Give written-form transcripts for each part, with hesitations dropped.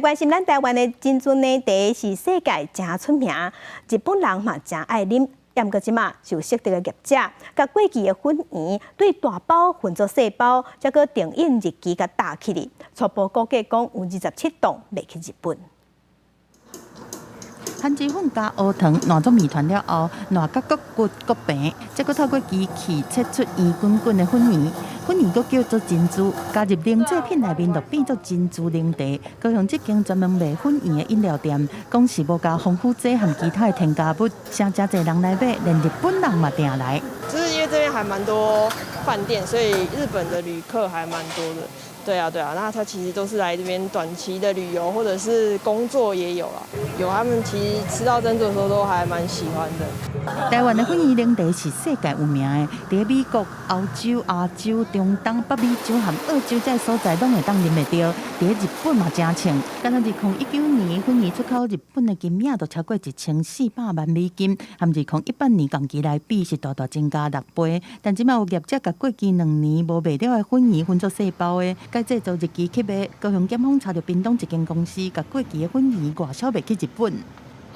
关心咱台湾的珍珠奶茶是世界真出名，日本人嘛真爱啉。也毋过即马就识得个业者，甲过期的粉圆对大包分做细包，再个定印日期甲打起哩。初步估计讲有27栋卖去日本。番薯粉加乌糖烂做面团了后，烂甲搁骨搁平，再搁透过机器切出圆滚滚的粉圆。粉圆搁叫做珍珠，加入冷制品内面就变做珍珠奶茶。高雄这间专门卖粉圆的饮料店，讲是无加防腐剂和其他的添加物，成真侪人来买，连日本人嘛订来。就是因为这边还蛮多饭店，所以日本的旅客还蛮多的。对啊，那他其实都是来这边短期的旅游，或者是工作也有啦。有他们其实吃到珍珠的时候都还蛮喜欢的。台湾的粉圆奶茶是世界有名的，在美国、欧洲、亚洲、中东、北美洲和澳洲这所在拢会当啉得到。在日本嘛真称，敢若2019年粉圆出口日本的金额就超过1400万美金，和2018年同期来比是大大增加6倍。但即马有业者甲过去2年无卖掉的粉圆分做细包的。该制造日期起卖，高雄检方查到屏东一间公司，甲过期的粉圆外销卖去日本。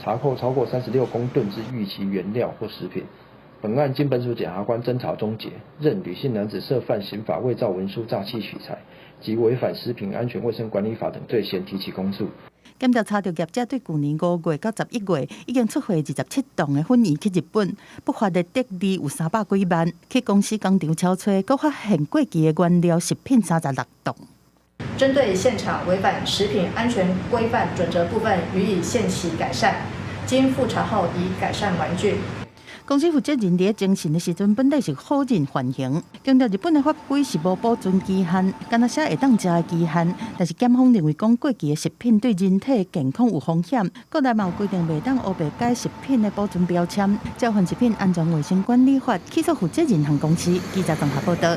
查扣超过36公吨之逾期原料或食品。本案经本署检察官侦查终结，认吕姓男子涉犯刑法伪造文书、诈欺取财及违反食品安全卫生管理法等罪嫌，提起公诉。检调查到业者对去年5月到11月已经出货27栋的粉圆去日本，不法的得利有300几万。去公司工厂敲吹，搁发现过期的原料食品36栋。针对现场违反食品安全规范准则部分，予以限期改善。经复查后，已改善完竣。公司负责人伫征信的时阵，本来是好人缓刑，强调日本的法规是无保存期限，敢若写会当食的期限。但是检方认为，讲过期的食品对人体健康有风险，国内嘛有规定袂当黑白改食品的保存标签。照《食品安全卫生管理法》起诉负责人和公司。记者综合报道。